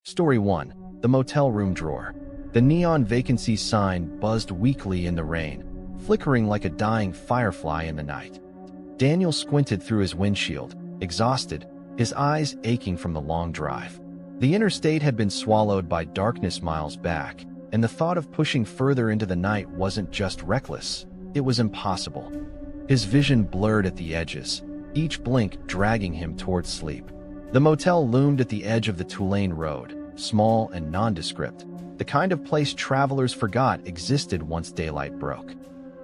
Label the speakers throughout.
Speaker 1: Story 1. The Motel Room Drawer. The neon vacancy sign buzzed weakly in the rain, flickering like a dying firefly in the night. Daniel squinted through his windshield, exhausted, his eyes aching from the long drive. The interstate had been swallowed by darkness miles back, and the thought of pushing further into the night wasn't just reckless, it was impossible. His vision blurred at the edges, each blink dragging him towards sleep. The motel loomed at the edge of the two-lane road, small and nondescript, the kind of place travelers forgot existed once daylight broke.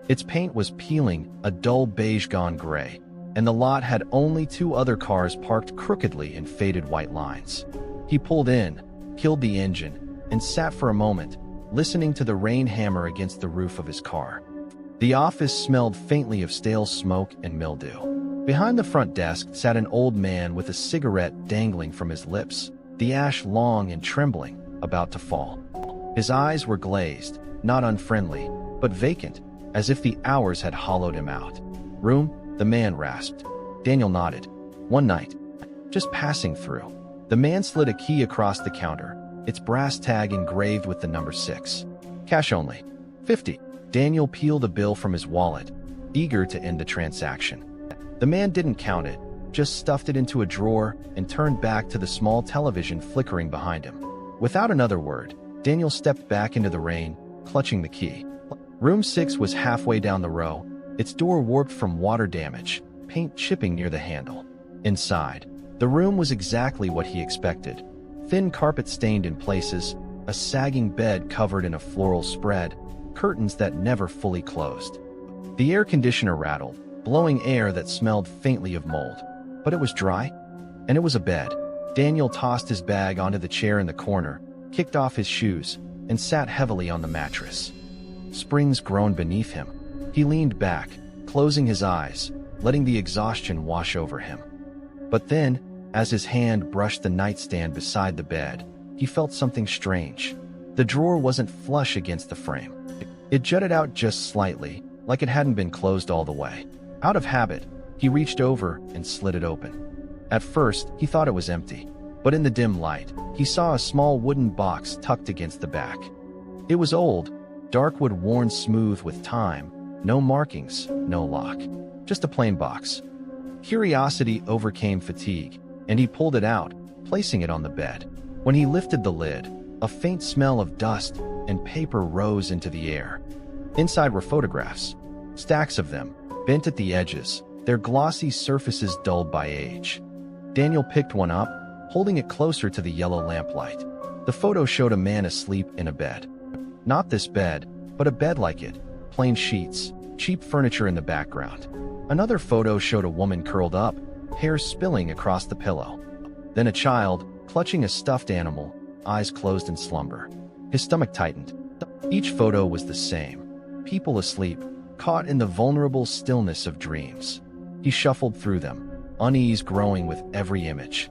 Speaker 1: Its paint was peeling, a dull beige gone gray, and the lot had only two other cars parked crookedly in faded white lines. He pulled in, killed the engine, and sat for a moment, listening to the rain hammer against the roof of his car. The office smelled faintly of stale smoke and mildew. Behind the front desk sat an old man with a cigarette dangling from his lips, the ash long and trembling, about to fall. His eyes were glazed, not unfriendly, but vacant, as if the hours had hollowed him out. "Room?" the man rasped. Daniel nodded. "One night. Just passing through." The man slid a key across the counter, its brass tag engraved with the number 6. "Cash only. 50. Daniel peeled a bill from his wallet, eager to end the transaction. The man didn't count it, just stuffed it into a drawer and turned back to the small television flickering behind him. Without another word, Daniel stepped back into the rain, clutching the key. Room 6 was halfway down the row, its door warped from water damage, paint chipping near the handle. Inside, the room was exactly what he expected. Thin carpet stained in places, a sagging bed covered in a floral spread, curtains that never fully closed. The air conditioner rattled, blowing air that smelled faintly of mold. But it was dry, and it was a bed. Daniel tossed his bag onto the chair in the corner, kicked off his shoes, and sat heavily on the mattress. Springs groaned beneath him. He leaned back, closing his eyes, letting the exhaustion wash over him. But then, as his hand brushed the nightstand beside the bed, he felt something strange. The drawer wasn't flush against the frame. It jutted out just slightly, like it hadn't been closed all the way. Out of habit, he reached over and slid it open. At first, he thought it was empty, but in the dim light, he saw a small wooden box tucked against the back. It was old, dark wood worn smooth with time, no markings, no lock, just a plain box. Curiosity overcame fatigue, and he pulled it out, placing it on the bed. When he lifted the lid, a faint smell of dust and paper rose into the air. Inside were photographs, stacks of them, bent at the edges, their glossy surfaces dulled by age. Daniel picked one up, holding it closer to the yellow lamplight. The photo showed a man asleep in a bed. Not this bed, but a bed like it, plain sheets, cheap furniture in the background. Another photo showed a woman curled up, hair spilling across the pillow. Then a child, clutching a stuffed animal, eyes closed in slumber. His stomach tightened. Each photo was the same. People asleep, caught in the vulnerable stillness of dreams. He shuffled through them, unease growing with every image.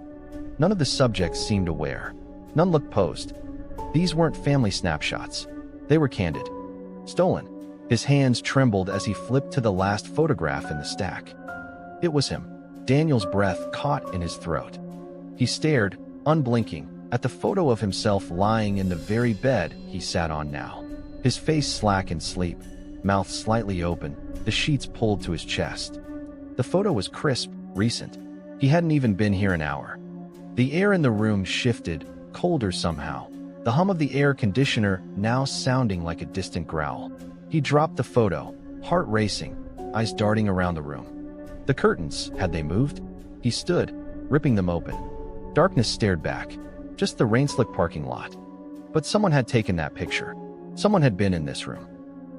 Speaker 1: None of the subjects seemed aware. None looked posed. These weren't family snapshots. They were candid. Stolen. His hands trembled as he flipped to the last photograph in the stack. It was him. Daniel's breath caught in his throat. He stared, unblinking, at the photo of himself lying in the very bed he sat on now. His face slack in sleep, mouth slightly open, the sheets pulled to his chest. The photo was crisp, recent. He hadn't even been here an hour. The air in the room shifted, colder somehow, the hum of the air conditioner now sounding like a distant growl. He dropped the photo, heart racing, eyes darting around the room. The curtains, had they moved? He stood, ripping them open. Darkness stared back, just the rain-slick parking lot. But someone had taken that picture. Someone had been in this room.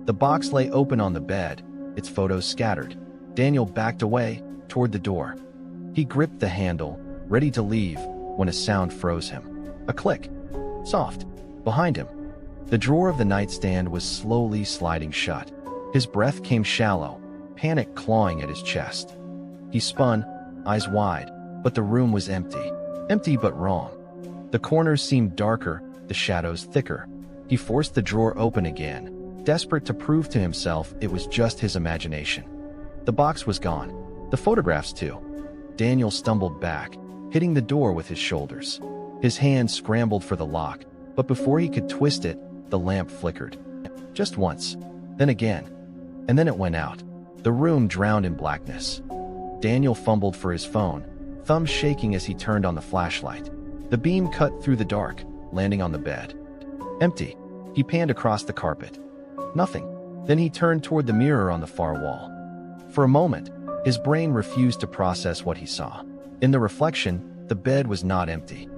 Speaker 1: The box lay open on the bed, its photos scattered. Daniel backed away, toward the door. He gripped the handle, ready to leave, when a sound froze him. A click. Soft. Behind him. The drawer of the nightstand was slowly sliding shut. His breath came shallow, panic clawing at his chest. He spun, eyes wide, but the room was empty. Empty but wrong. The corners seemed darker, the shadows thicker. He forced the drawer open again, desperate to prove to himself it was just his imagination. The box was gone. The photographs too. Daniel stumbled back, hitting the door with his shoulders. His hand scrambled for the lock, but before he could twist it, the lamp flickered. Just once, then again, and then it went out. The room drowned in blackness. Daniel fumbled for his phone, thumbs shaking as he turned on the flashlight. The beam cut through the dark, landing on the bed. Empty. He panned across the carpet. Nothing. Then he turned toward the mirror on the far wall. For a moment, his brain refused to process what he saw. In the reflection, the bed was not empty.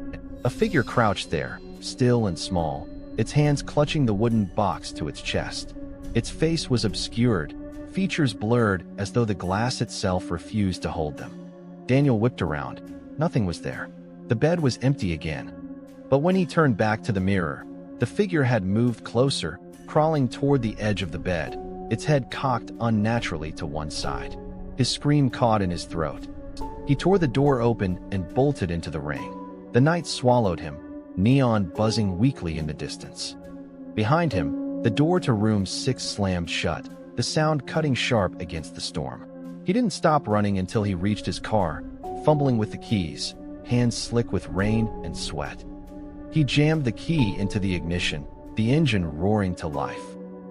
Speaker 1: A figure crouched there, still and small, its hands clutching the wooden box to its chest. Its face was obscured, features blurred as though the glass itself refused to hold them. Daniel whipped around. Nothing was there. The bed was empty again. But when he turned back to the mirror, the figure had moved closer, crawling toward the edge of the bed, its head cocked unnaturally to one side. His scream caught in his throat. He tore the door open and bolted into the rain. The night swallowed him, neon buzzing weakly in the distance. Behind him, the door to room 6 slammed shut, the sound cutting sharp against the storm. He didn't stop running until he reached his car, fumbling with the keys, hands slick with rain and sweat. He jammed the key into the ignition, the engine roaring to life.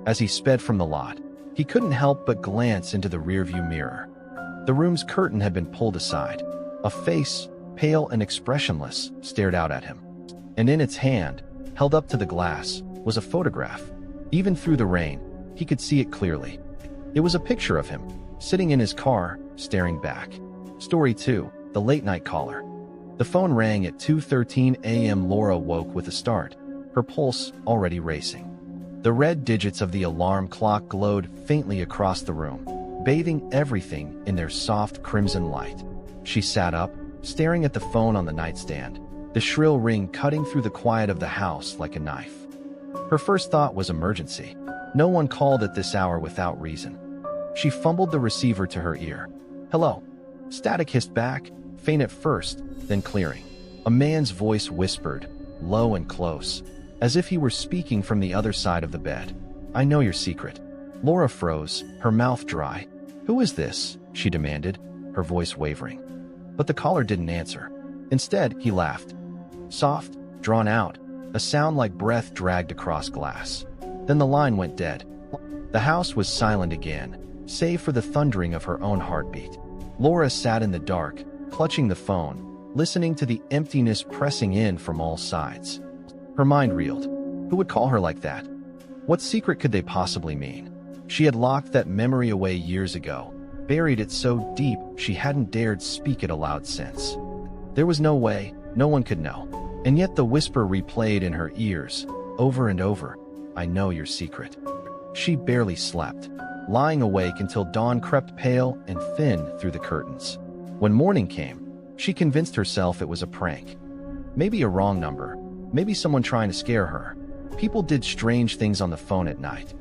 Speaker 1: As he sped from the lot, he couldn't help but glance into the rearview mirror. The room's curtain had been pulled aside. A face, pale and expressionless, stared out at him. And in its hand, held up to the glass, was a photograph. Even through the rain, he could see it clearly. It was a picture of him, sitting in his car, staring back. Story 2, The Late Night Caller. The phone rang at 2:13 a.m. Laura woke with a start, her pulse already racing. The red digits of the alarm clock glowed faintly across the room, bathing everything in their soft crimson light. She sat up, staring at the phone on the nightstand, the shrill ring cutting through the quiet of the house like a knife. Her first thought was emergency. No one called at this hour without reason. She fumbled the receiver to her ear. Hello. Static hissed back, faint at first, then clearing. A man's voice whispered, low and close, as if he were speaking from the other side of the bed. I know your secret. Laura froze, her mouth dry. Who is this? She demanded, her voice wavering. But the caller didn't answer. Instead, he laughed. Soft, drawn out, a sound like breath dragged across glass. Then the line went dead. The house was silent again, save for the thundering of her own heartbeat. Laura sat in the dark, clutching the phone, listening to the emptiness pressing in from all sides. Her mind reeled. Who would call her like that? What secret could they possibly mean? She had locked that memory away years ago, buried it so deep she hadn't dared speak it aloud since. There was no way, no one could know. And yet the whisper replayed in her ears, over and over, I know your secret. She barely slept, lying awake until dawn crept pale and thin through the curtains. When morning came, she convinced herself it was a prank. Maybe a wrong number, maybe someone trying to scare her. People did strange things on the phone at night.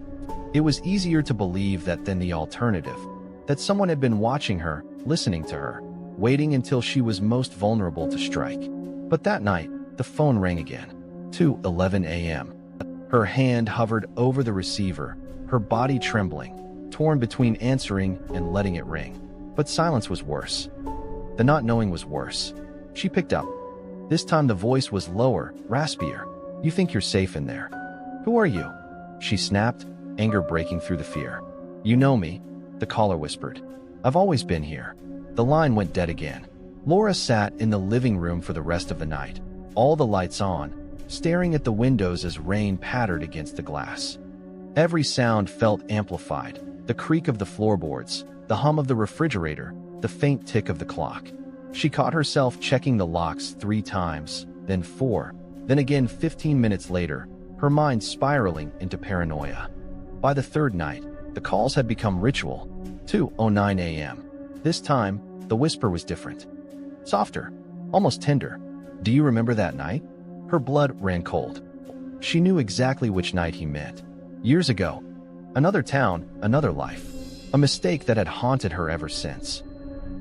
Speaker 1: It was easier to believe that than the alternative, that someone had been watching her, listening to her, waiting until she was most vulnerable to strike. But that night, the phone rang again. 2:11 a.m. Her hand hovered over the receiver, her body trembling, torn between answering and letting it ring. But silence was worse. The not knowing was worse. She picked up. This time the voice was lower, raspier. You think you're safe in there. Who are you? She snapped, anger breaking through the fear. You know me, the caller whispered. I've always been here. The line went dead again. Laura sat in the living room for the rest of the night, all the lights on, staring at the windows as rain pattered against the glass. Every sound felt amplified, the creak of the floorboards, the hum of the refrigerator, the faint tick of the clock. She caught herself checking the locks 3 times, then 4, then again 15 minutes later, her mind spiraling into paranoia. By the 3rd night, the calls had become ritual. 2:09 a.m. This time, the whisper was different. Softer, almost tender. Do you remember that night? Her blood ran cold. She knew exactly which night he meant. Years ago. Another town, another life. A mistake that had haunted her ever since.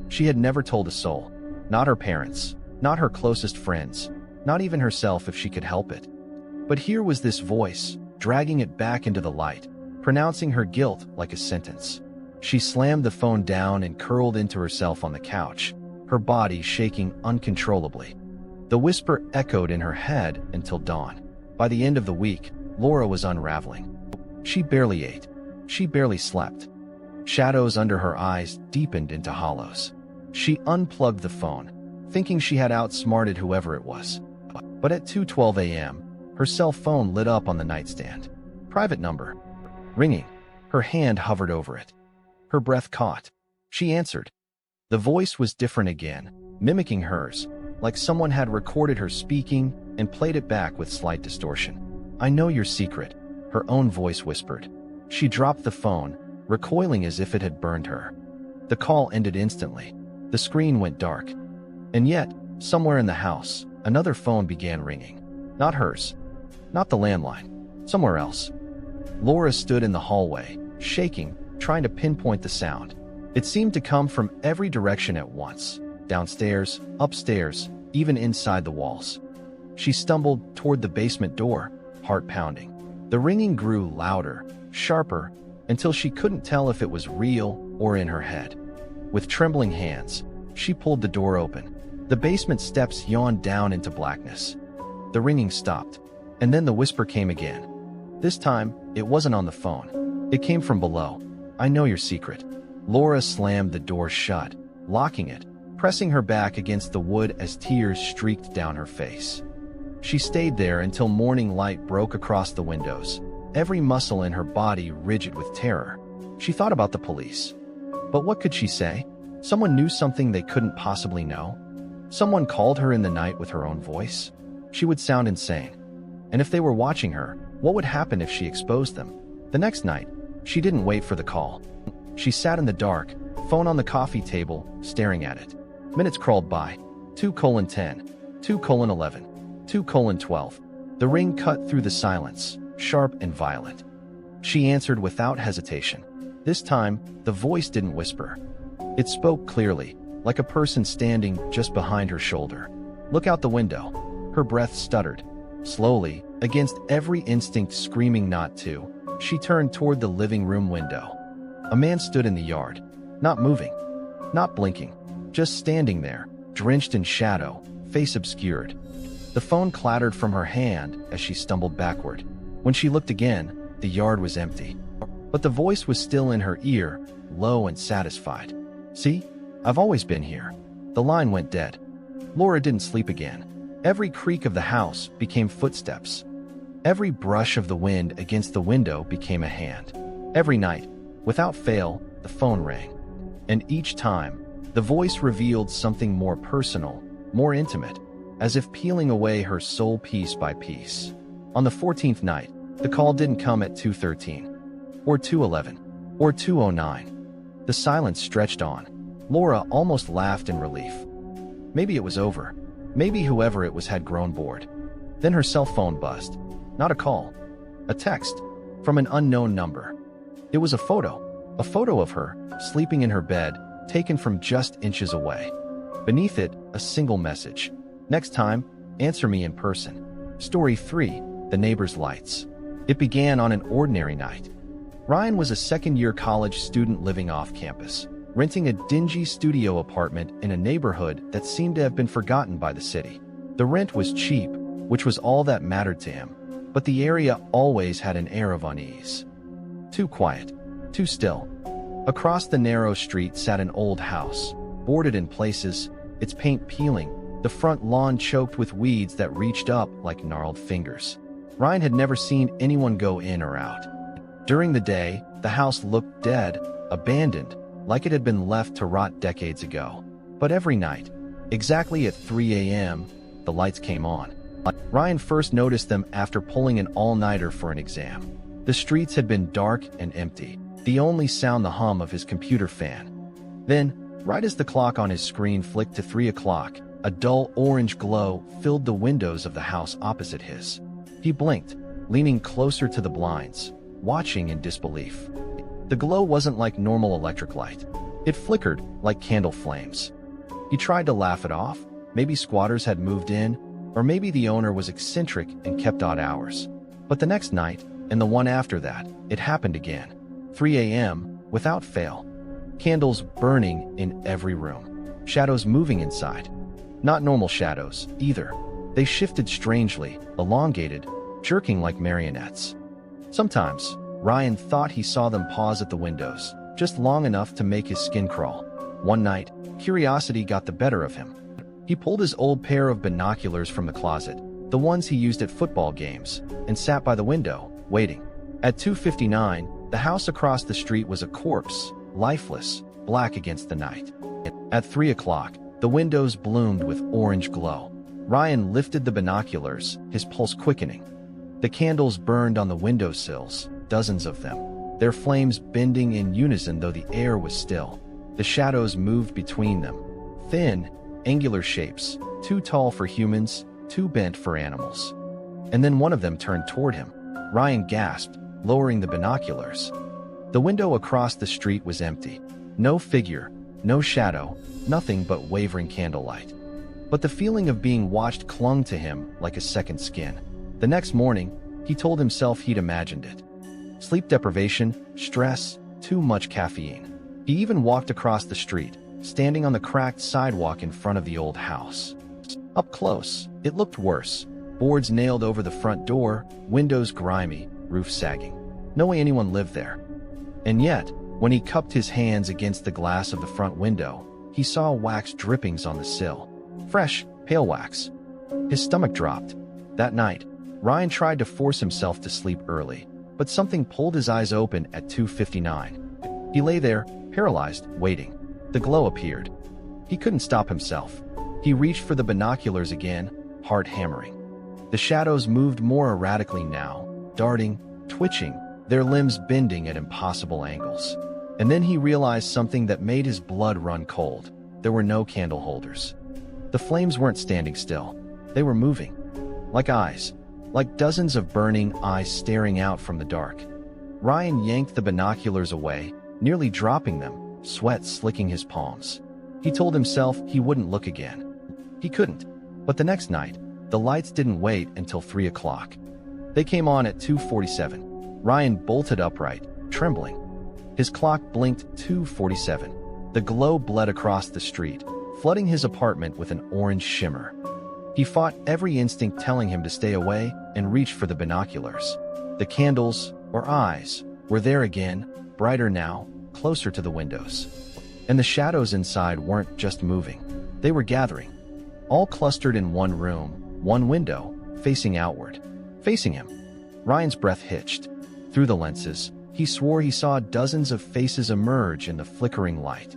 Speaker 1: She had never told a soul. Not her parents, not her closest friends, not even herself if she could help it. But here was this voice, dragging it back into the light, pronouncing her guilt like a sentence. She slammed the phone down and curled into herself on the couch, her body shaking uncontrollably. The whisper echoed in her head until dawn. By the end of the week, Laura was unraveling. She barely ate. She barely slept. Shadows under her eyes deepened into hollows. She unplugged the phone, thinking she had outsmarted whoever it was. But at 2:12 a.m., her cell phone lit up on the nightstand. Private number. Ringing. Her hand hovered over it. Her breath caught. She answered. The voice was different again, mimicking hers, like someone had recorded her speaking and played it back with slight distortion. "I know your secret," her own voice whispered. She dropped the phone, recoiling as if it had burned her. The call ended instantly. The screen went dark. And yet, somewhere in the house, another phone began ringing. Not hers. Not the landline. Somewhere else. Laura stood in the hallway, shaking, trying to pinpoint the sound. It seemed to come from every direction at once. Downstairs, upstairs, even inside the walls. She stumbled toward the basement door, heart pounding. The ringing grew louder, sharper, until she couldn't tell if it was real or in her head. With trembling hands, she pulled the door open. The basement steps yawned down into blackness. The ringing stopped, and then the whisper came again. This time, it wasn't on the phone. It came from below. "I know your secret." Laura slammed the door shut, locking it, pressing her back against the wood as tears streaked down her face. She stayed there until morning light broke across the windows, every muscle in her body rigid with terror. She thought about the police. But what could she say? Someone knew something they couldn't possibly know? Someone called her in the night with her own voice? She would sound insane. And if they were watching her, what would happen if she exposed them? The next night, she didn't wait for the call. She sat in the dark, phone on the coffee table, staring at it. Minutes crawled by. 2:10, 2:11, 2:12. The ring cut through the silence, sharp and violent. She answered without hesitation. This time, the voice didn't whisper. It spoke clearly, like a person standing just behind her shoulder. "Look out the window." Her breath stuttered. Slowly, against every instinct screaming not to, she turned toward the living room window. A man stood in the yard, not moving, not blinking, just standing there, drenched in shadow, face obscured. The phone clattered from her hand as she stumbled backward. When she looked again, the yard was empty. But the voice was still in her ear, low and satisfied. "See? I've always been here." The line went dead. Laura didn't sleep again. Every creak of the house became footsteps. Every brush of the wind against the window became a hand. Every night, without fail, the phone rang. And each time, the voice revealed something more personal, more intimate, as if peeling away her soul piece by piece. On the 14th night, the call didn't come at 2:13, or 2:11, or 2:09. The silence stretched on. Laura almost laughed in relief. Maybe it was over. Maybe whoever it was had grown bored. Then her cell phone buzzed. Not a call. A text. From an unknown number. It was a photo. A photo of her, sleeping in her bed, taken from just inches away. Beneath it, a single message. "Next time, answer me in person." Story 3. The Neighbor's Lights. It began on an ordinary night. Ryan was a second-year college student living off campus, renting a dingy studio apartment in a neighborhood that seemed to have been forgotten by the city. The rent was cheap, which was all that mattered to him, but the area always had an air of unease. Too quiet, too still. Across the narrow street sat an old house, boarded in places, its paint peeling, the front lawn choked with weeds that reached up like gnarled fingers. Ryan had never seen anyone go in or out. During the day, the house looked dead, abandoned, like it had been left to rot decades ago. But every night, exactly at 3 a.m., the lights came on. Ryan first noticed them after pulling an all-nighter for an exam. The streets had been dark and empty, the only sound the hum of his computer fan. Then, right as the clock on his screen flicked to 3 o'clock, a dull orange glow filled the windows of the house opposite his. He blinked, leaning closer to the blinds, watching in disbelief. The glow wasn't like normal electric light. It flickered like candle flames. He tried to laugh it off. Maybe squatters had moved in, or maybe the owner was eccentric and kept odd hours. But the next night, and the one after that, it happened again. 3 a.m., without fail. Candles burning in every room. Shadows moving inside. Not normal shadows, either. They shifted strangely, elongated, jerking like marionettes. Sometimes, Ryan thought he saw them pause at the windows, just long enough to make his skin crawl. One night, curiosity got the better of him. He pulled his old pair of binoculars from the closet, the ones he used at football games, and sat by the window, waiting. At 2:59, the house across the street was a corpse, lifeless, black against the night. At 3 o'clock, the windows bloomed with orange glow. Ryan lifted the binoculars, his pulse quickening. The candles burned on the windowsills, dozens of them, their flames bending in unison though the air was still. The shadows moved between them, thin, angular shapes, too tall for humans, too bent for animals. And then one of them turned toward him. Ryan gasped, lowering the binoculars. The window across the street was empty. No figure, no shadow, nothing but wavering candlelight. But the feeling of being watched clung to him like a second skin. The next morning, he told himself he'd imagined it. Sleep deprivation, stress, too much caffeine. He even walked across the street, standing on the cracked sidewalk in front of the old house. Up close, it looked worse. Boards nailed over the front door, windows grimy, roof sagging. No way anyone lived there. And yet, when he cupped his hands against the glass of the front window, he saw wax drippings on the sill. Fresh, pale wax. His stomach dropped. That night, Ryan tried to force himself to sleep early, but something pulled his eyes open at 2:59. He lay there, paralyzed, waiting. The glow appeared. He couldn't stop himself. He reached for the binoculars again, heart hammering. The shadows moved more erratically now, darting, twitching, their limbs bending at impossible angles. And then he realized something that made his blood run cold. There were no candle holders. The flames weren't standing still. They were moving. Like eyes. Like dozens of burning eyes staring out from the dark. Ryan yanked the binoculars away, nearly dropping them, sweat slicking his palms. He told himself he wouldn't look again. He couldn't. But the next night, the lights didn't wait until 3 o'clock. They came on at 2:47. Ryan bolted upright, trembling. His clock blinked 2:47. The glow bled across the street, flooding his apartment with an orange shimmer. He fought every instinct telling him to stay away and reached for the binoculars. The candles, or eyes, were there again, brighter now, closer to the windows. And the shadows inside weren't just moving. They were gathering. All clustered in one room, one window, facing outward. Facing him. Ryan's breath hitched. Through the lenses, he swore he saw dozens of faces emerge in the flickering light.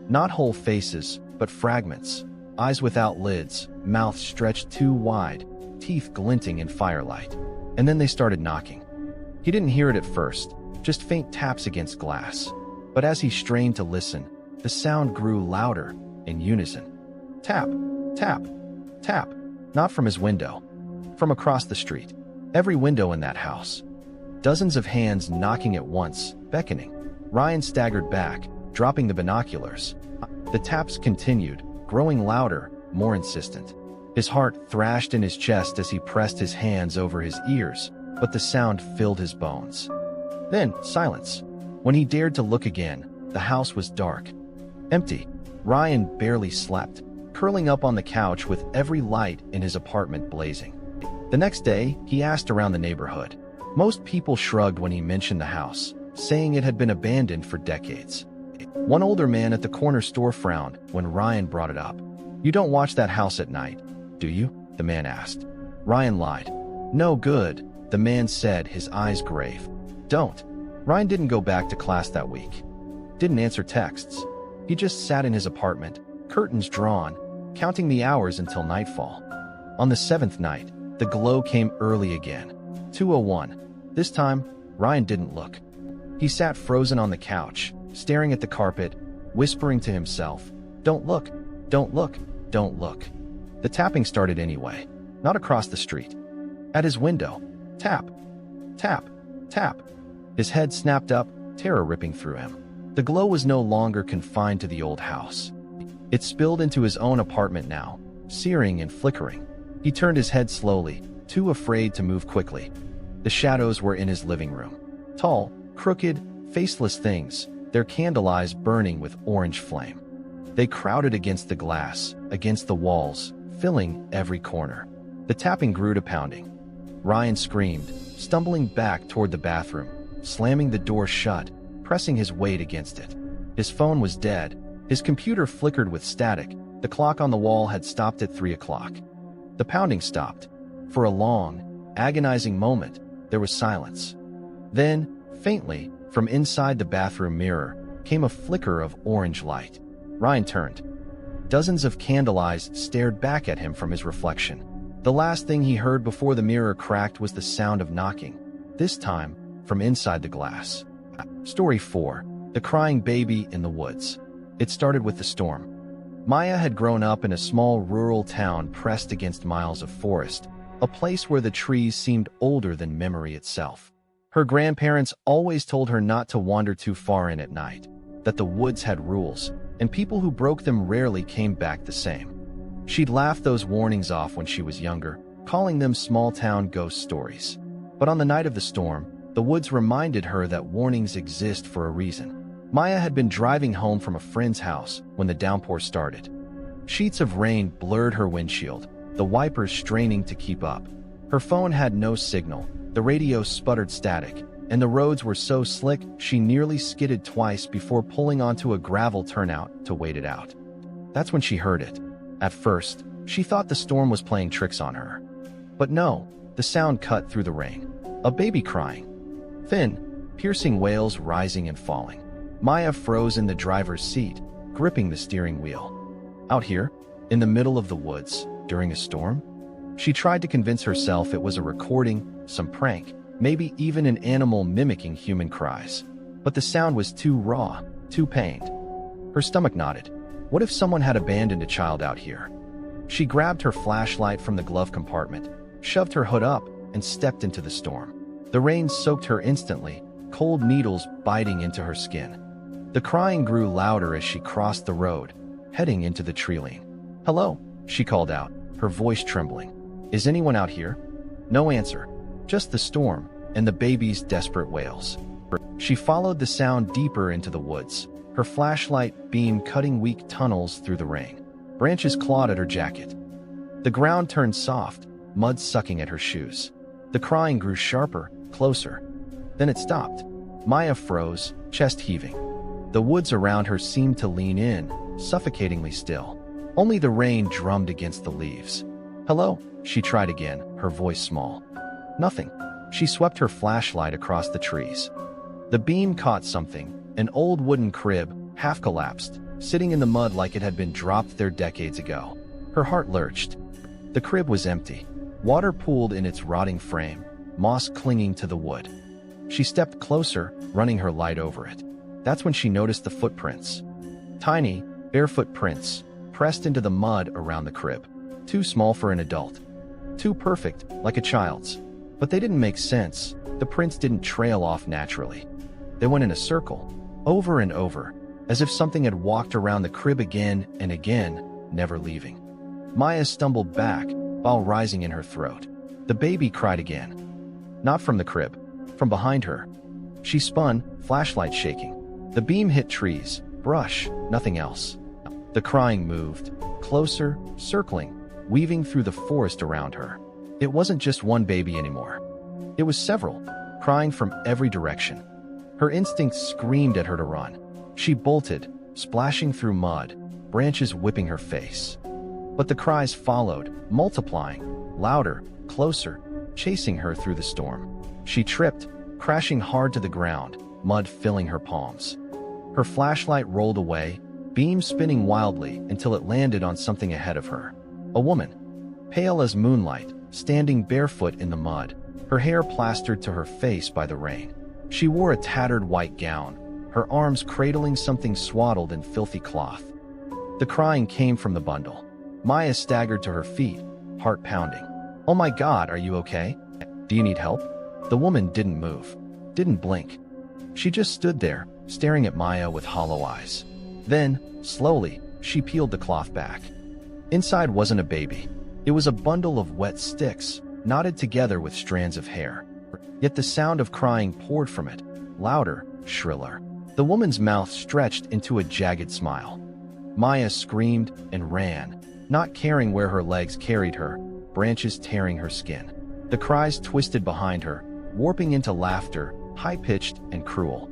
Speaker 1: Not whole faces, but fragments. Eyes without lids, mouths stretched too wide, teeth glinting in firelight. And then they started knocking. He didn't hear it at first, just faint taps against glass. But as he strained to listen, the sound grew louder, in unison. Tap, tap, tap. Not from his window. From across the street. Every window in that house. Dozens of hands knocking at once, beckoning. Ryan staggered back, dropping the binoculars. The taps continued, growing louder, more insistent. His heart thrashed in his chest as he pressed his hands over his ears, but the sound filled his bones. Then, silence. When he dared to look again, the house was dark. Empty. Ryan barely slept, curling up on the couch with every light in his apartment blazing. The next day, he asked around the neighborhood. Most people shrugged when he mentioned the house, saying it had been abandoned for decades. One older man at the corner store frowned when Ryan brought it up. "You don't watch that house at night, do you?" the man asked. Ryan lied. "No good," the man said, his eyes grave. "Don't." Ryan didn't go back to class that week. Didn't answer texts. He just sat in his apartment, curtains drawn, counting the hours until nightfall. On the 7th night, the glow came early again. 2:01. This time, Ryan didn't look. He sat frozen on the couch, staring at the carpet, whispering to himself, "Don't look, don't look, don't look." The tapping started anyway, not across the street. At his window. Tap, tap, tap. His head snapped up, terror ripping through him. The glow was no longer confined to the old house. It spilled into his own apartment now, searing and flickering. He turned his head slowly, too afraid to move quickly. The shadows were in his living room. Tall, crooked, faceless things, their candle eyes burning with orange flame. They crowded against the glass, against the walls, filling every corner. The tapping grew to pounding. Ryan screamed, stumbling back toward the bathroom, slamming the door shut, pressing his weight against it. His phone was dead. His computer flickered with static. The clock on the wall had stopped at 3 o'clock. The pounding stopped. For a long, agonizing moment, there was silence. Then, faintly, from inside the bathroom mirror, came a flicker of orange light. Ryan turned. Dozens of candle eyes stared back at him from his reflection. The last thing he heard before the mirror cracked was the sound of knocking, this time from inside the glass. Story 4. The Crying Baby in the Woods. It started with the storm. Maya had grown up in a small rural town pressed against miles of forest, a place where the trees seemed older than memory itself. Her grandparents always told her not to wander too far in at night, that the woods had rules, and people who broke them rarely came back the same. She'd laughed those warnings off when she was younger, calling them small-town ghost stories. But on the night of the storm, the woods reminded her that warnings exist for a reason. Maya had been driving home from a friend's house when the downpour started. Sheets of rain blurred her windshield, the wipers straining to keep up. Her phone had no signal, the radio sputtered static, and the roads were so slick she nearly skidded twice before pulling onto a gravel turnout to wait it out. That's when she heard it. At first, she thought the storm was playing tricks on her. But no, the sound cut through the rain. A baby crying. Thin, piercing wails rising and falling. Maya froze in the driver's seat, gripping the steering wheel. Out here, in the middle of the woods, during a storm? She tried to convince herself it was a recording, some prank, maybe even an animal mimicking human cries. But the sound was too raw, too pained. Her stomach knotted. What if someone had abandoned a child out here? She grabbed her flashlight from the glove compartment, shoved her hood up, and stepped into the storm. The rain soaked her instantly, cold needles biting into her skin. The crying grew louder as she crossed the road, heading into the tree lane. "Hello," she called out, her voice trembling. "Is anyone out here?" No answer, just the storm and the baby's desperate wails. She followed the sound deeper into the woods, her flashlight beam cutting weak tunnels through the rain. Branches clawed at her jacket. The ground turned soft, mud sucking at her shoes. The crying grew sharper, closer. Then it stopped. Maya froze, chest heaving. The woods around her seemed to lean in, suffocatingly still. Only the rain drummed against the leaves. "Hello," she tried again, her voice small. Nothing. She swept her flashlight across the trees. The beam caught something, an old wooden crib, half collapsed, sitting in the mud like it had been dropped there decades ago. Her heart lurched. The crib was empty. Water pooled in its rotting frame, moss clinging to the wood. She stepped closer, running her light over it. That's when she noticed the footprints. Tiny, barefoot prints, pressed into the mud around the crib. Too small for an adult. Too perfect, like a child's. But they didn't make sense. The prints didn't trail off naturally. They went in a circle, over and over, as if something had walked around the crib again and again, never leaving. Maya stumbled back, while rising in her throat. The baby cried again. Not from the crib, from behind her. She spun, flashlight shaking. The beam hit trees, brush, nothing else. The crying moved, closer, circling, weaving through the forest around her. It wasn't just one baby anymore. It was several, crying from every direction. Her instincts screamed at her to run. She bolted, splashing through mud, branches whipping her face. But the cries followed, multiplying, louder, closer, chasing her through the storm. She tripped, crashing hard to the ground, mud filling her palms. Her flashlight rolled away, beam spinning wildly until it landed on something ahead of her. A woman, pale as moonlight, standing barefoot in the mud, her hair plastered to her face by the rain. She wore a tattered white gown, her arms cradling something swaddled in filthy cloth. The crying came from the bundle. Maya staggered to her feet, heart pounding. "Oh my God, are you okay? Do you need help?" The woman didn't move, didn't blink. She just stood there, staring at Maya with hollow eyes. Then, slowly, she peeled the cloth back. Inside wasn't a baby. It was a bundle of wet sticks, knotted together with strands of hair. Yet the sound of crying poured from it, louder, shriller. The woman's mouth stretched into a jagged smile. Maya screamed and ran, not caring where her legs carried her, branches tearing her skin. The cries twisted behind her, warping into laughter, high-pitched and cruel.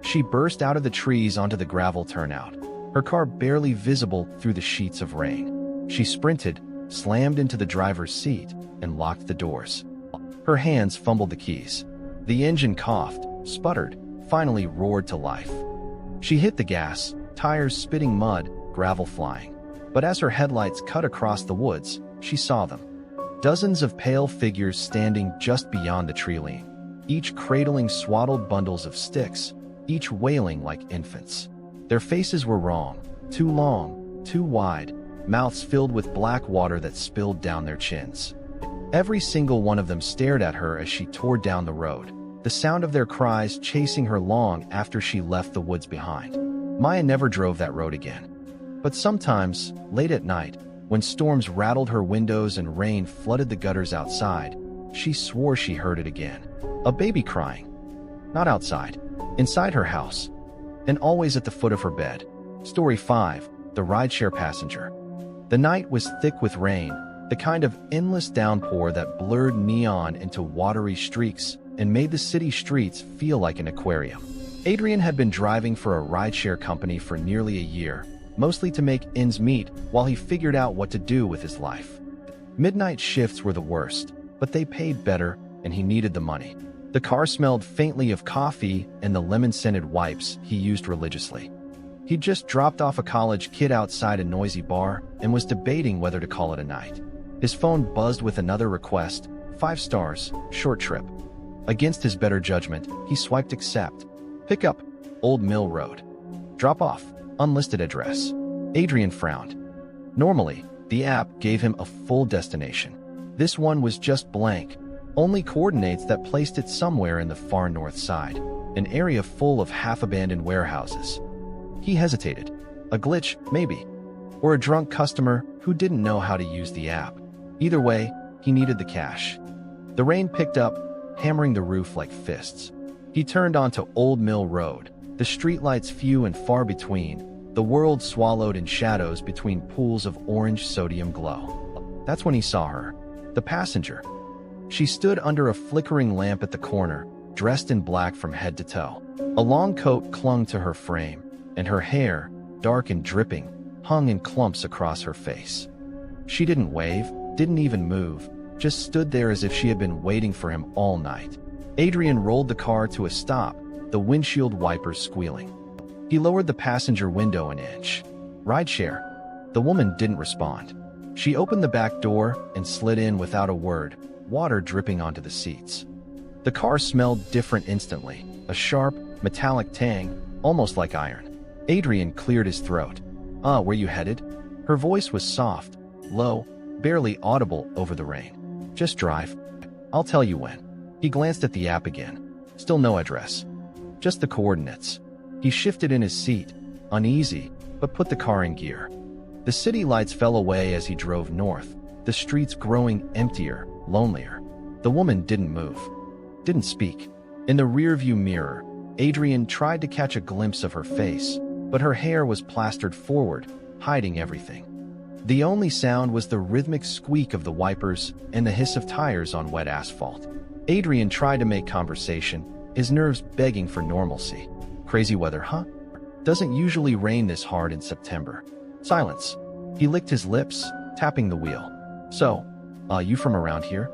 Speaker 1: She burst out of the trees onto the gravel turnout, her car barely visible through the sheets of rain. She sprinted, slammed into the driver's seat, and locked the doors. Her hands fumbled the keys. The engine coughed, sputtered, finally roared to life. She hit the gas, tires spitting mud, gravel flying. But as her headlights cut across the woods, she saw them. Dozens of pale figures standing just beyond the tree line, each cradling swaddled bundles of sticks, each wailing like infants. Their faces were wrong, too long, too wide, mouths filled with black water that spilled down their chins. Every single one of them stared at her as she tore down the road, the sound of their cries chasing her long after she left the woods behind. Maya never drove that road again. But sometimes, late at night, when storms rattled her windows and rain flooded the gutters outside, she swore she heard it again. A baby crying. Not outside, inside her house, and always at the foot of her bed. Story 5, The Rideshare Passenger. The night was thick with rain, the kind of endless downpour that blurred neon into watery streaks and made the city streets feel like an aquarium. Adrian had been driving for a rideshare company for nearly a year, mostly to make ends meet while he figured out what to do with his life. Midnight shifts were the worst, but they paid better, and he needed the money. The car smelled faintly of coffee and the lemon-scented wipes he used religiously. He'd just dropped off a college kid outside a noisy bar and was debating whether to call it a night. His phone buzzed with another request, 5 stars, short trip. Against his better judgment, he swiped accept. Pick up, Old Mill Road. Drop off, unlisted address. Adrian frowned. Normally, the app gave him a full destination. This one was just blank, only coordinates that placed it somewhere in the far north side, an area full of half-abandoned warehouses. He hesitated. A glitch, maybe. Or a drunk customer who didn't know how to use the app. Either way, he needed the cash. The rain picked up, hammering the roof like fists. He turned onto Old Mill Road, the streetlights few and far between, the world swallowed in shadows between pools of orange sodium glow. That's when he saw her, the passenger. She stood under a flickering lamp at the corner, dressed in black from head to toe. A long coat clung to her frame, and her hair, dark and dripping, hung in clumps across her face. She didn't wave, didn't even move, just stood there as if she had been waiting for him all night. Adrian rolled the car to a stop, the windshield wipers squealing. He lowered the passenger window an inch. Rideshare. The woman didn't respond. She opened the back door and slid in without a word, water dripping onto the seats. The car smelled different instantly, a sharp, metallic tang, almost like iron. Adrian cleared his throat. Where you headed? Her voice was soft, low, barely audible over the rain. Just drive. I'll tell you when. He glanced at the app again. Still no address. Just the coordinates. He shifted in his seat, uneasy, but put the car in gear. The city lights fell away as he drove north, the streets growing emptier, lonelier. The woman didn't move, didn't speak. In the rearview mirror, Adrian tried to catch a glimpse of her face, but her hair was plastered forward, hiding everything. The only sound was the rhythmic squeak of the wipers and the hiss of tires on wet asphalt. Adrian tried to make conversation, his nerves begging for normalcy. Crazy weather, huh? Doesn't usually rain this hard in September. Silence. He licked his lips, tapping the wheel. So, you from around here?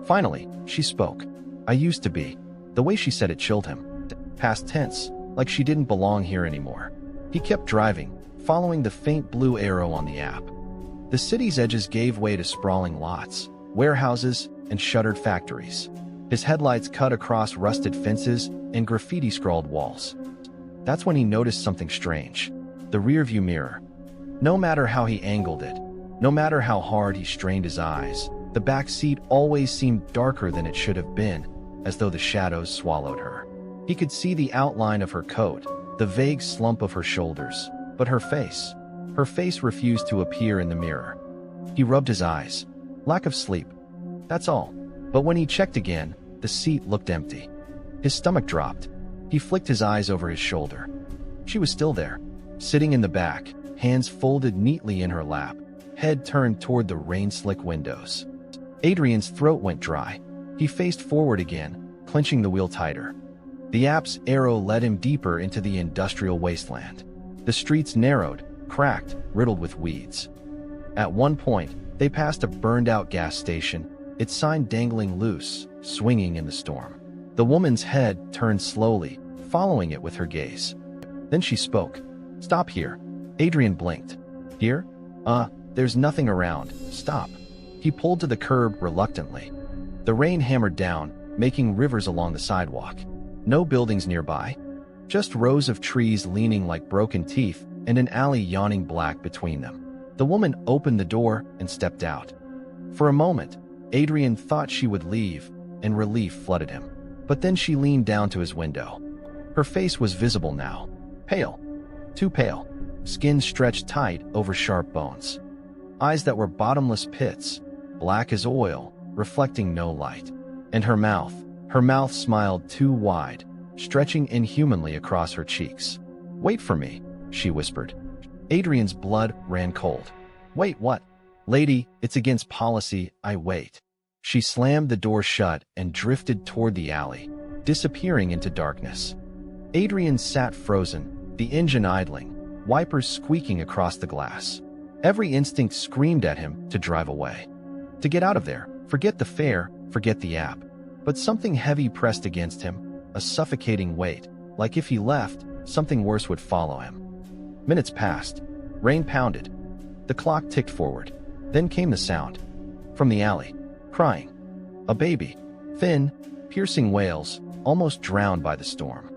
Speaker 1: Finally, she spoke. I used to be. The way she said it chilled him. Past tense, like she didn't belong here anymore. He kept driving, following the faint blue arrow on the app. The city's edges gave way to sprawling lots, warehouses, and shuttered factories. His headlights cut across rusted fences and graffiti-scrawled walls. That's when he noticed something strange. The rearview mirror. No matter how he angled it, no matter how hard he strained his eyes, the back seat always seemed darker than it should have been, as though the shadows swallowed her. He could see the outline of her coat, the vague slump of her shoulders, but her face refused to appear in the mirror. He rubbed his eyes. Lack of sleep. That's all. But when he checked again, the seat looked empty. His stomach dropped. He flicked his eyes over his shoulder. She was still there, sitting in the back, hands folded neatly in her lap, head turned toward the rain-slick windows. Adrian's throat went dry. He faced forward again, clenching the wheel tighter. The app's arrow led him deeper into the industrial wasteland. The streets narrowed, cracked, riddled with weeds. At one point, they passed a burned-out gas station, its sign dangling loose, swinging in the storm. The woman's head turned slowly, following it with her gaze. Then she spoke. "Stop here." Adrian blinked. "Here? There's nothing around. Stop." He pulled to the curb reluctantly. The rain hammered down, making rivers along the sidewalk. No buildings nearby. Just rows of trees leaning like broken teeth and an alley yawning black between them. The woman opened the door and stepped out. For a moment, Adrian thought she would leave, and relief flooded him. But then she leaned down to his window. Her face was visible now. Pale. Too pale. Skin stretched tight over sharp bones. Eyes that were bottomless pits, black as oil, reflecting no light. And her mouth smiled too wide, stretching inhumanly across her cheeks. "Wait for me," she whispered. Adrian's blood ran cold. "Wait, what?" "Lady, it's against policy, I wait." She slammed the door shut and drifted toward the alley, disappearing into darkness. Adrian sat frozen, the engine idling, wipers squeaking across the glass. Every instinct screamed at him to drive away. To get out of there, forget the fare, forget the app. But something heavy pressed against him, a suffocating weight, like if he left, something worse would follow him. Minutes passed. Rain pounded. The clock ticked forward. Then came the sound. From the alley. Crying. A baby. Thin, piercing wails, almost drowned by the storm.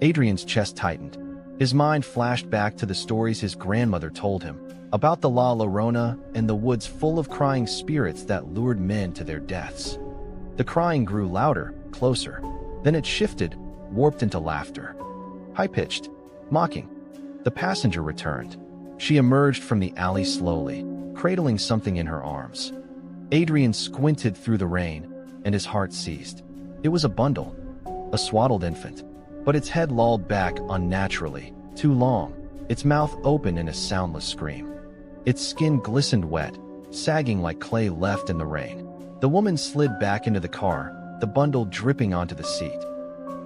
Speaker 1: Adrian's chest tightened. His mind flashed back to the stories his grandmother told him, about the La Llorona and the woods full of crying spirits that lured men to their deaths. The crying grew louder, closer. Then it shifted, warped into laughter. High-pitched, mocking. The passenger returned. She emerged from the alley slowly, cradling something in her arms. Adrian squinted through the rain, and his heart seized. It was a bundle, a swaddled infant. But its head lolled back unnaturally, too long, its mouth open in a soundless scream. Its skin glistened wet, sagging like clay left in the rain. The woman slid back into the car, the bundle dripping onto the seat.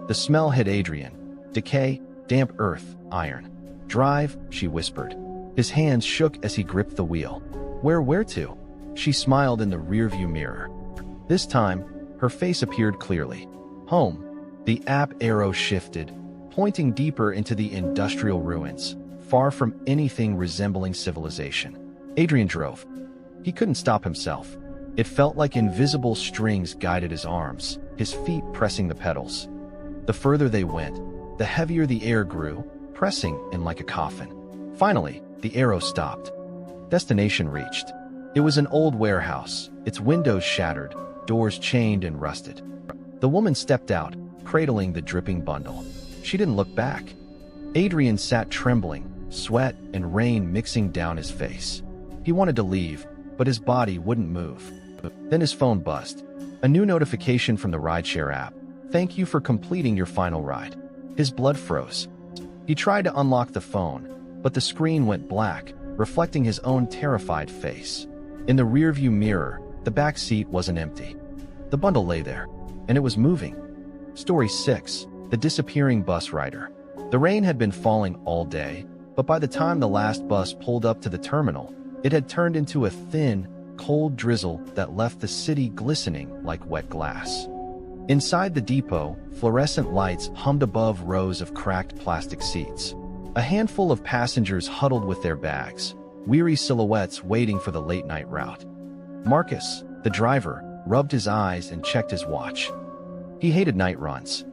Speaker 1: The smell hit Adrian. Decay, damp earth, iron. "Drive," she whispered. His hands shook as he gripped the wheel. Where to?" She smiled in the rearview mirror. This time, her face appeared clearly. "Home." The app arrow shifted, pointing deeper into the industrial ruins, far from anything resembling civilization. Adrian drove. He couldn't stop himself. It felt like invisible strings guided his arms, his feet pressing the pedals. The further they went, the heavier the air grew, pressing in like a coffin. Finally, the arrow stopped. Destination reached. It was an old warehouse, its windows shattered, doors chained and rusted. The woman stepped out, cradling the dripping bundle. She didn't look back. Adrian sat trembling, sweat and rain mixing down his face. He wanted to leave, but his body wouldn't move. Then his phone buzzed. A new notification from the Rideshare app. "Thank you for completing your final ride." His blood froze. He tried to unlock the phone, but the screen went black, reflecting his own terrified face. In the rearview mirror, the back seat wasn't empty. The bundle lay there, and it was moving. Story 6. The Disappearing Bus Rider. The rain had been falling all day, but by the time the last bus pulled up to the terminal, it had turned into a thin, cold drizzle that left the city glistening like wet glass. Inside the depot, fluorescent lights hummed above rows of cracked plastic seats. A handful of passengers huddled with their bags, weary silhouettes waiting for the late-night route. Marcus, the driver, rubbed his eyes and checked his watch. He hated night runs.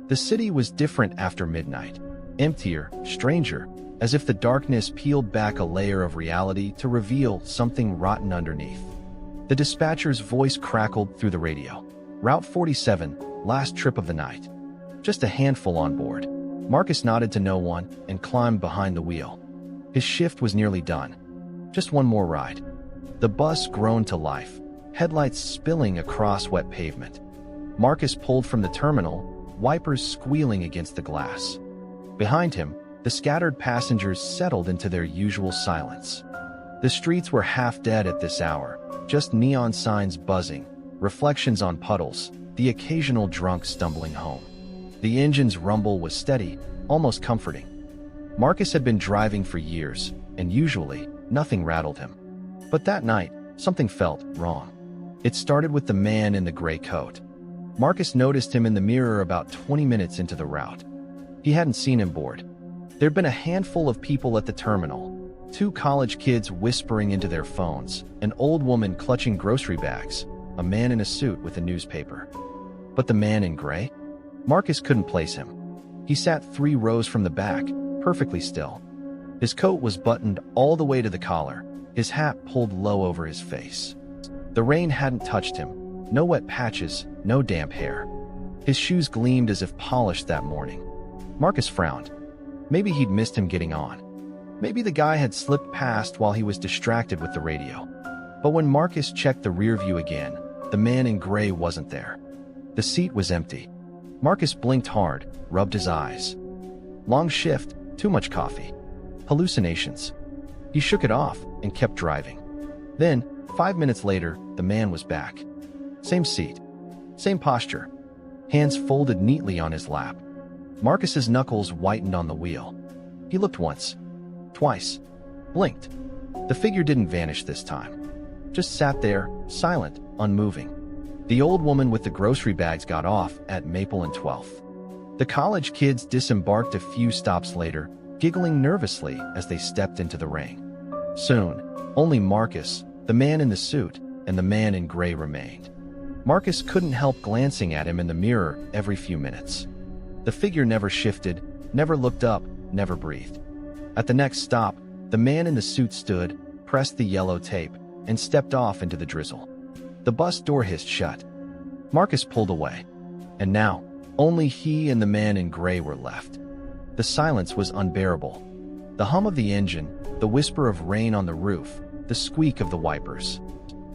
Speaker 1: The city was different after midnight, emptier, stranger, as if the darkness peeled back a layer of reality to reveal something rotten underneath. The dispatcher's voice crackled through the radio. "Route 47, last trip of the night. Just a handful on board." Marcus nodded to no one and climbed behind the wheel. His shift was nearly done. Just one more ride. The bus groaned to life, headlights spilling across wet pavement. Marcus pulled from the terminal, wipers squealing against the glass. Behind him, the scattered passengers settled into their usual silence. The streets were half dead at this hour, just neon signs buzzing, reflections on puddles, the occasional drunk stumbling home. The engine's rumble was steady, almost comforting. Marcus had been driving for years, and usually, nothing rattled him. But that night, something felt wrong. It started with the man in the gray coat. Marcus noticed him in the mirror about 20 minutes into the route. He hadn't seen him board. There'd been a handful of people at the terminal, 2 college kids whispering into their phones, an old woman clutching grocery bags, a man in a suit with a newspaper. But the man in gray? Marcus couldn't place him. He sat 3 rows from the back, perfectly still. His coat was buttoned all the way to the collar, his hat pulled low over his face. The rain hadn't touched him, no wet patches, no damp hair. His shoes gleamed as if polished that morning. Marcus frowned. Maybe he'd missed him getting on. Maybe the guy had slipped past while he was distracted with the radio. But when Marcus checked the rear view again, the man in gray wasn't there. The seat was empty. Marcus blinked hard, rubbed his eyes. Long shift, too much coffee. Hallucinations. He shook it off and kept driving. Then, 5 minutes later, the man was back. Same seat. Same posture. Hands folded neatly on his lap. Marcus's knuckles whitened on the wheel. He looked once. Twice. Blinked. The figure didn't vanish this time. Just sat there, silent, unmoving. The old woman with the grocery bags got off at Maple and 12th. The college kids disembarked a few stops later, giggling nervously as they stepped into the rain. Soon, only Marcus, the man in the suit, and the man in gray remained. Marcus couldn't help glancing at him in the mirror every few minutes. The figure never shifted, never looked up, never breathed. At the next stop, the man in the suit stood, pressed the yellow tape, and stepped off into the drizzle. The bus door hissed shut. Marcus pulled away. And now, only he and the man in gray were left. The silence was unbearable. The hum of the engine, the whisper of rain on the roof, the squeak of the wipers.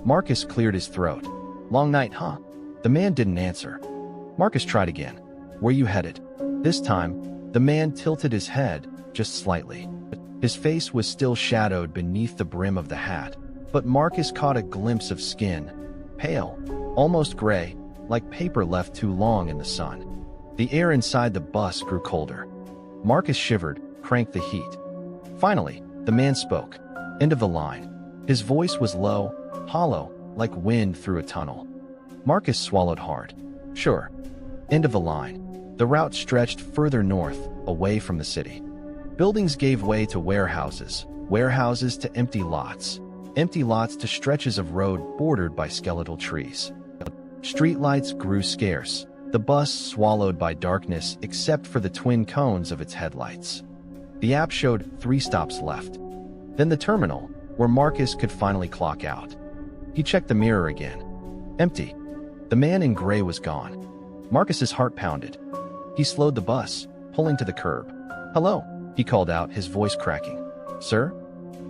Speaker 1: Marcus cleared his throat. Long night, huh? The man didn't answer. Marcus tried again. Where you headed? This time, the man tilted his head, just slightly. His face was still shadowed beneath the brim of the hat, but Marcus caught a glimpse of skin. Pale, almost gray, like paper left too long in the sun. The air inside the bus grew colder. Marcus shivered, cranked the heat. Finally, the man spoke. End of the line. His voice was low, hollow, like wind through a tunnel. Marcus swallowed hard. Sure. End of the line. The route stretched further north, away from the city. Buildings gave way to warehouses, warehouses to empty lots to stretches of road bordered by skeletal trees. Streetlights grew scarce, the bus swallowed by darkness except for the twin cones of its headlights. The app showed 3 stops left. Then the terminal, where Marcus could finally clock out. He checked the mirror again. Empty. The man in gray was gone. Marcus's heart pounded. He slowed the bus, pulling to the curb. Hello, he called out, his voice cracking. Sir?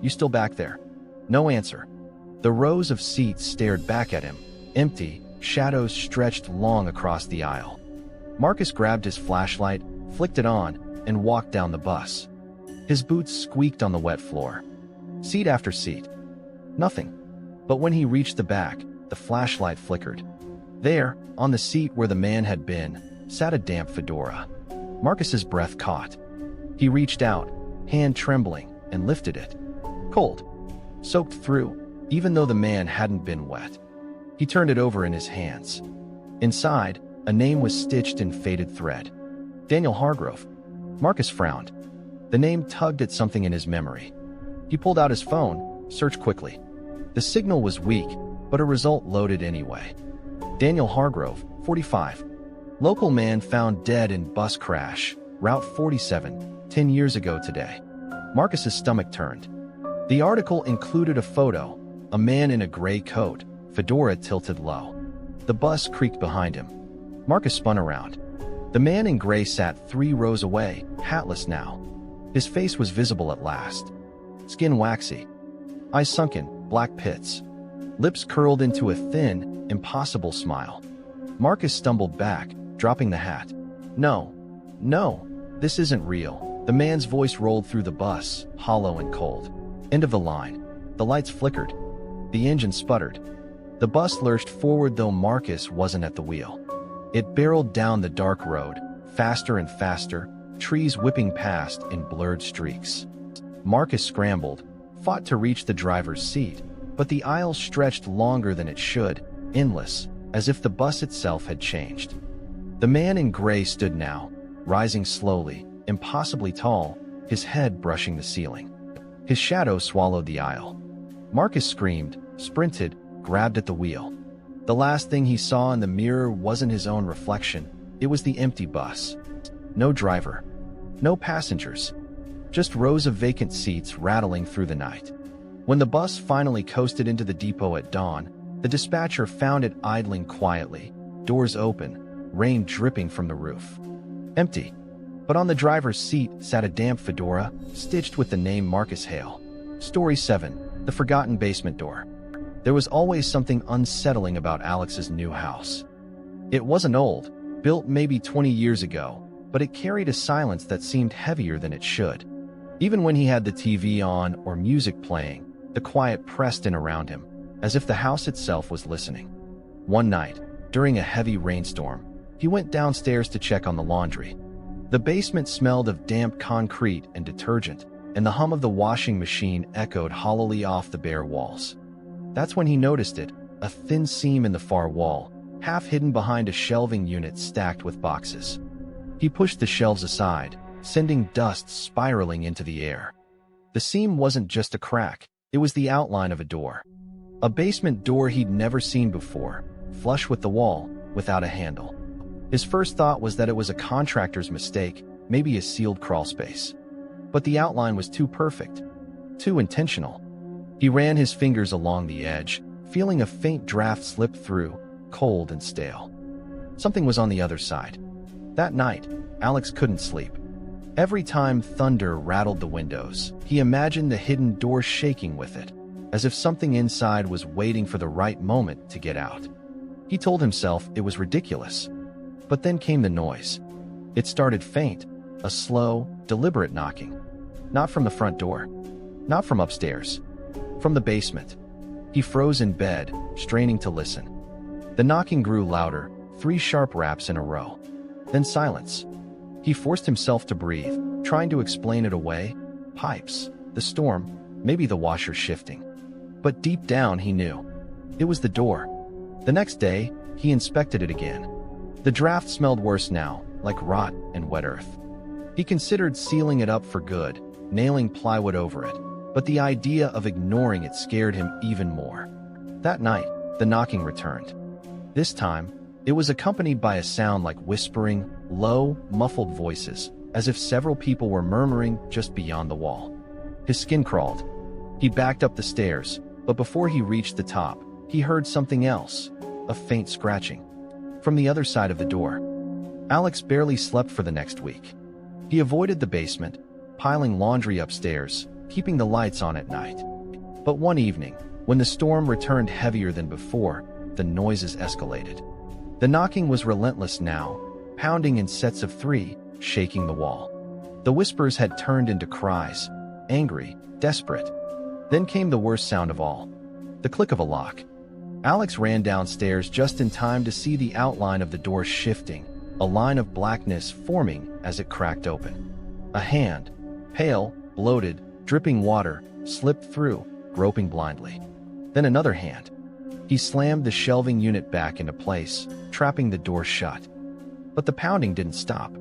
Speaker 1: You still back there? No answer. The rows of seats stared back at him, empty, shadows stretched long across the aisle. Marcus grabbed his flashlight, flicked it on, and walked down the bus. His boots squeaked on the wet floor. Seat after seat. Nothing. But when he reached the back, the flashlight flickered. There, on the seat where the man had been, sat a damp fedora. Marcus's breath caught. He reached out, hand trembling, and lifted it. Cold. Soaked through, even though the man hadn't been wet. He turned it over in his hands. Inside, a name was stitched in faded thread. Daniel Hargrove. Marcus frowned. The name tugged at something in his memory. He pulled out his phone, searched quickly. The signal was weak, but a result loaded anyway. Daniel Hargrove, 45. Local man found dead in bus crash, Route 47, 10 years ago today. Marcus's stomach turned. The article included a photo, a man in a gray coat, fedora tilted low. The bus creaked behind him. Marcus spun around. The man in gray sat 3 rows away, hatless now. His face was visible at last. Skin waxy. Eyes sunken, black pits. Lips curled into a thin, impossible smile. Marcus stumbled back, dropping the hat. No, this isn't real. The man's voice rolled through the bus, hollow and cold. End of the line. The lights flickered. The engine sputtered. The bus lurched forward though Marcus wasn't at the wheel. It barreled down the dark road, faster and faster, trees whipping past in blurred streaks. Marcus scrambled, fought to reach the driver's seat, but the aisle stretched longer than it should, endless, as if the bus itself had changed. The man in gray stood now, rising slowly, impossibly tall, his head brushing the ceiling. His shadow swallowed the aisle. Marcus screamed, sprinted, grabbed at the wheel. The last thing he saw in the mirror wasn't his own reflection, it was the empty bus. No driver. No passengers. Just rows of vacant seats rattling through the night. When the bus finally coasted into the depot at dawn, the dispatcher found it idling quietly, doors open, rain dripping from the roof. Empty. But on the driver's seat sat a damp fedora, stitched with the name Marcus Hale. Story 7. The Forgotten Basement Door. There was always something unsettling about Alex's new house. It wasn't old, built maybe 20 years ago, but it carried a silence that seemed heavier than it should. Even when he had the TV on or music playing, the quiet pressed in around him, as if the house itself was listening. One night, during a heavy rainstorm, he went downstairs to check on the laundry. The basement smelled of damp concrete and detergent, and the hum of the washing machine echoed hollowly off the bare walls. That's when he noticed it, a thin seam in the far wall, half hidden behind a shelving unit stacked with boxes. He pushed the shelves aside, sending dust spiraling into the air. The seam wasn't just a crack, it was the outline of a door. A basement door he'd never seen before, flush with the wall, without a handle. His first thought was that it was a contractor's mistake, maybe a sealed crawlspace. But the outline was too perfect, too intentional. He ran his fingers along the edge, feeling a faint draft slip through, cold and stale. Something was on the other side. That night, Alex couldn't sleep. Every time thunder rattled the windows, he imagined the hidden door shaking with it, as if something inside was waiting for the right moment to get out. He told himself it was ridiculous. But then came the noise. It started faint, a slow, deliberate knocking. Not from the front door. Not from upstairs. From the basement. He froze in bed, straining to listen. The knocking grew louder, 3 sharp raps in a row. Then silence. He forced himself to breathe, trying to explain it away. Pipes, the storm, maybe the washer shifting. But deep down he knew. It was the door. The next day, he inspected it again. The draft smelled worse now, like rot and wet earth. He considered sealing it up for good, nailing plywood over it, but the idea of ignoring it scared him even more. That night, the knocking returned. This time, it was accompanied by a sound like whispering, low, muffled voices, as if several people were murmuring just beyond the wall. His skin crawled. He backed up the stairs, but before he reached the top, he heard something else, a faint scratching. From the other side of the door. Alex barely slept for the next week. He avoided the basement, piling laundry upstairs, keeping the lights on at night. But one evening, when the storm returned heavier than before, the noises escalated. The knocking was relentless now, pounding in sets of 3, shaking the wall. The whispers had turned into cries, angry, desperate. Then came the worst sound of all, the click of a lock. Alex ran downstairs just in time to see the outline of the door shifting, a line of blackness forming as it cracked open. A hand, pale, bloated, dripping water, slipped through, groping blindly. Then another hand. He slammed the shelving unit back into place, trapping the door shut. But the pounding didn't stop.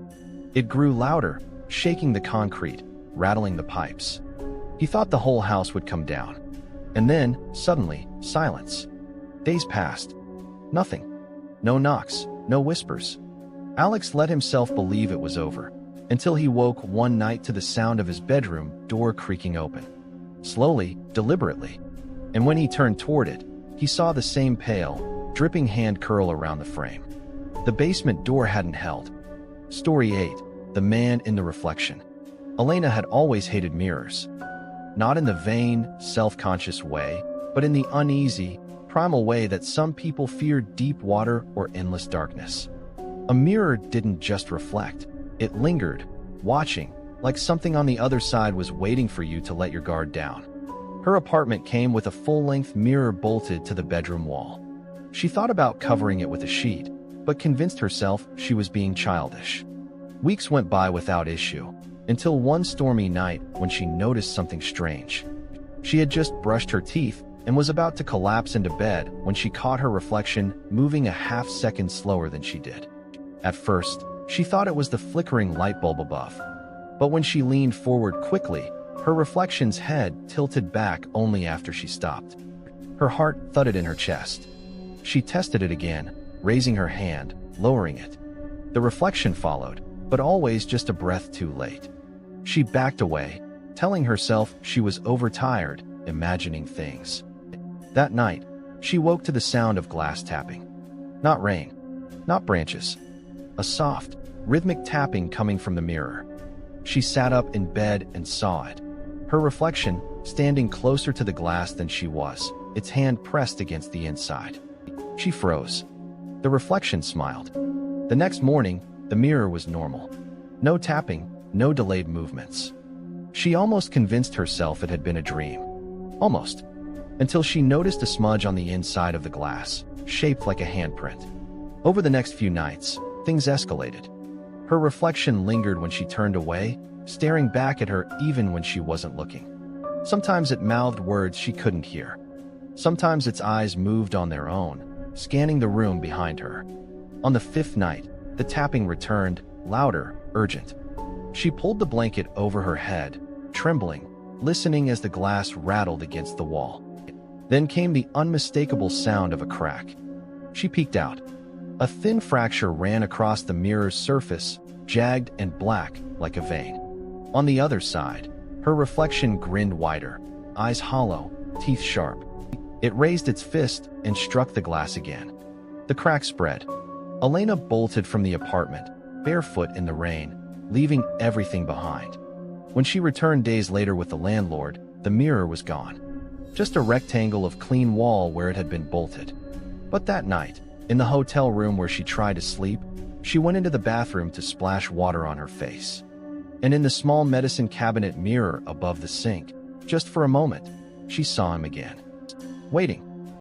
Speaker 1: It grew louder, shaking the concrete, rattling the pipes. He thought the whole house would come down. And then, suddenly, silence. Days passed. Nothing. No knocks, no whispers. Alex let himself believe it was over, until he woke one night to the sound of his bedroom door creaking open. Slowly, deliberately. And when he turned toward it, he saw the same pale, dripping hand curl around the frame. The basement door hadn't held. Story 8. The Man in the Reflection. Elena had always hated mirrors. Not in the vain, self-conscious way, but in the uneasy, primal way that some people fear deep water or endless darkness. A mirror didn't just reflect, it lingered, watching, like something on the other side was waiting for you to let your guard down. Her apartment came with a full-length mirror bolted to the bedroom wall. She thought about covering it with a sheet, but convinced herself she was being childish. Weeks went by without issue, until one stormy night when she noticed something strange. She had just brushed her teeth and was about to collapse into bed when she caught her reflection moving a half-second slower than she did. At first, she thought it was the flickering light bulb above. But when she leaned forward quickly, her reflection's head tilted back only after she stopped. Her heart thudded in her chest. She tested it again, raising her hand, lowering it. The reflection followed, but always just a breath too late. She backed away, telling herself she was overtired, imagining things. That night, she woke to the sound of glass tapping. Not rain, not branches. A soft, rhythmic tapping coming from the mirror. She sat up in bed and saw it. Her reflection, standing closer to the glass than she was, its hand pressed against the inside. She froze. The reflection smiled. The next morning, the mirror was normal. No tapping, no delayed movements. She almost convinced herself it had been a dream. Almost. Until she noticed a smudge on the inside of the glass, shaped like a handprint. Over the next few nights, things escalated. Her reflection lingered when she turned away, staring back at her even when she wasn't looking. Sometimes it mouthed words she couldn't hear. Sometimes its eyes moved on their own, scanning the room behind her. On the fifth night, the tapping returned, louder, urgent. She pulled the blanket over her head, trembling, listening as the glass rattled against the wall. Then came the unmistakable sound of a crack. She peeked out. A thin fracture ran across the mirror's surface, jagged and black like a vein. On the other side, her reflection grinned wider, eyes hollow, teeth sharp. It raised its fist and struck the glass again. The crack spread. Elena bolted from the apartment, barefoot in the rain, leaving everything behind. When she returned days later with the landlord, the mirror was gone. Just a rectangle of clean wall where it had been bolted. But that night, in the hotel room where she tried to sleep, she went into the bathroom to splash water on her face. And in the small medicine cabinet mirror above the sink, just for a moment, she saw him again. Waiting.